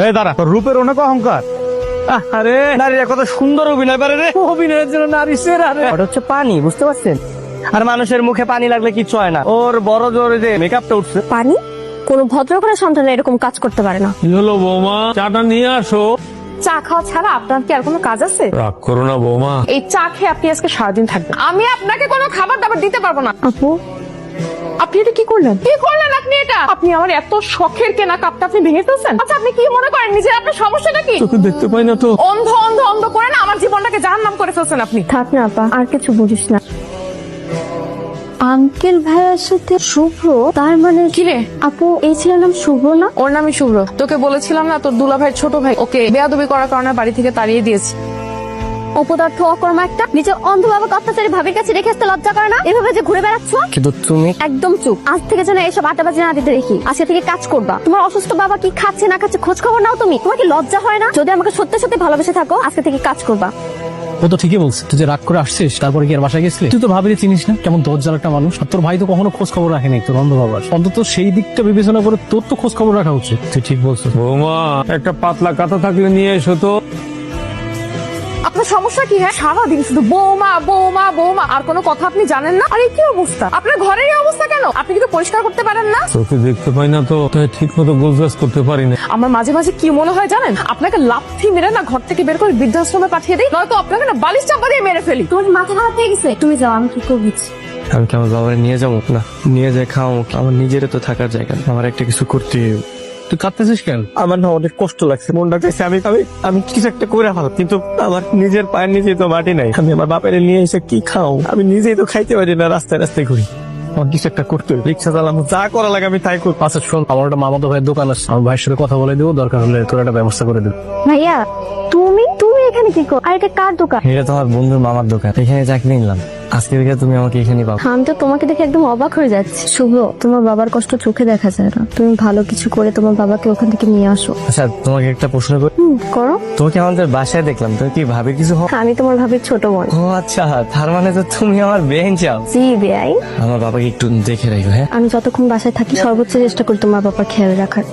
এই দাঁড়া, তোর রূপের অনেক অহংকার। আরে নারীরা কত সুন্দর অভিনয় পারে রে, অভিনয়ের জন্য নারী সেরা রে। ওটা হচ্ছে পানি, বুঝতে পারছেন? আর মানুষের মুখে পানি লাগলে কিচ্ছু হয় না। ওর বড় জোরে যে মেকআপটা উঠছে। পানি? কোন ভদ্র করে সন্তান এরকম কাজ করতে পারে না। কি হলো বৌমা, চাটা নিয়ে আসো। চা খাওয়া ছাড়া আপনার কি আর কোনো কাজ আছে? রাগ করো না বৌমা। এই চা খেয়ে আপনি আজকে সারাদিন থাকবেন। আমি আপনাকে কোনো খাবার দাবার দিতে পারবো না। আপু, আপনি এটা কি করলেন? কি করলেন আপনি এটা? আপনি আমার এত শখের কেনা কাপটা আপনি ভেঙে ফেলছেন। আচ্ছা, আপনি কি মনে করেন নিজের আপনার সমস্যাটা কি? তোকে দেখতে পাই না তো। অন্ধ অন্ধ অন্ধ করে না আমার জীবনটাকে জাহান্নাম করে ফেলছেন আপনি। থাক না আপা, আর কিছু বুঝিস না। আঙ্কেল ভাইয়ের সাথে শুভ্র, তার মানে কি রে আপু এই ছেলের নাম শুভ্র না? ওর নামই শুভ্র। তোকে বলেছিলাম না তোর দুলা ভাই ছোট ভাই ওকে বেয়াদবি করার কারণে বাড়ি থেকে তাড়িয়ে দিয়েছি। অপদার্থ অকর্মা একটা, নিজের অন্ধ বাবাকে অত্যাচারী ভাবির কাছে রেখে আসতে লজ্জা করে না? এভাবে যে ঘুরে বেড়াচ্ছ। কিন্তু তুমি একদম চুপ। আজ থেকে যেন এইসব আড্ডাবাজি না দিতে দেখি। আজকে থেকে কাজ করবা। তোমার অসুস্থ বাবা কি খাচ্ছে না খাচ্ছে খোঁজ খবর নাও তুমি। তোমার কি লজ্জা হয় না? যদি আমাকে সত্যি সত্যি ভালোবেসে থাকো, আজকে থেকে কাজ করবা। ও তো ঠিকই বলছে, তুই যে রাগ করে আসছিস তারপরে কি আর বাসায় গেছিলি? তুই তো ভাবিলে চিনিস না কেমন দরজাল একটা মানুষ। আর তোর ভাই তো কখনো খোঁজ খবর রাখেনি তোর অন্ধ বাবার। অন্তত সেই দিকটা বিবেচনা করে তোর তো খোঁজ খবর রাখা উচিত। তুই ঠিক বলছিস বৌমা, একটা পাতলা কাঁথা থাকলে নিয়ে এসো তো। আপনার সমস্যা কি? হ্যাঁ, সারাদিন শুধু বৌমা বৌমা বৌমা, আর কোনো কথা আপনি জানেন না। আরে কি অবস্থা আপনার ঘরের, এই অবস্থা কেন? আপনি কিন্তু পরিষ্কার করতে পারেন না। তোকে দেখতে পাই না তো, তাই ঠিক মতো গোছগাছ করতে পারি না। আমার মাঝে মাঝে কি মনে হয় জানেন, আপনাকে লাথি মেরে না ঘর থেকে বের করে বৃদ্ধাশ্রমে পাঠিয়ে দিই, নয়তো আপনাকে না বালিশ চাপা দিয়ে মেরে ফেলি। তোমার মাথা খারাপ হয়ে গেছে? তুমি যাও, আমি কি করবি? আমি কি আমার বাবার নিয়ে যাবো? না, নিয়ে যাই খাও। আমার নিজের তো থাকার জায়গা নেই। আমার একটা কিছু করতে হবে। তুই কাঁদতেছিস কেন? আমার না অনেক কষ্ট লাগছে, মনটা চাইছে আমি আমি আমি কিছু একটা করে ফেলো, কিন্তু আমার নিজের পায়ের নিচে তো মাটি নাই। আমি আমার বাপের নিয়ে এসে কি খাও? আমি নিজেই তো খাইতে পারি না, রাস্তায় রাস্তায় ঘুরি। আমার কিছু একটা করতে হবে, রিক্সা চালানো, যা করা লাগে আমি তাই করব। আচ্ছা শোন, আমার একটা মামাতো ভাইয়ের দোকান আছে, আমার ভাইয়ের সাথে কথা বলে দেবো, দরকার হলে তোর একটা ব্যবস্থা করে দেবো। ভাইয়া, তুমি তুমি এখানে কি কর? আর এটা কার দোকান? এটা তোমার বন্ধুর মামার দোকান, এখানে চাকরি নিলাম। আজকে থেকে তুমি আমাকে এখানে পাবো। আমি তো তোমাকে দেখে একদম অবাক হয়ে যাচ্ছি। শুভ, তোমার বাবার কষ্ট চোখে দেখা যায় না। তুমি ভালো কিছু করে তোমার বাবাকে ওখান থেকে নিয়ে আসো। আচ্ছা, তোমাকে একটা প্রশ্ন করি। করো। তোমাকে আমাদের বাসায় দেখলাম, তুমি কি ভাবে কিছু হও? আমি তোমার ভাবির ছোট বোন। ও আচ্ছা, তার মানে তো তুমি আমার বেহেন চাও। জি বেআই। আমার বাবাকে একটু দেখে রাখো, হ্যাঁ? আমি যতক্ষণ বাসায় থাকি সর্বোচ্চ চেষ্টা করি তোমার বাবার খেয়াল রাখার।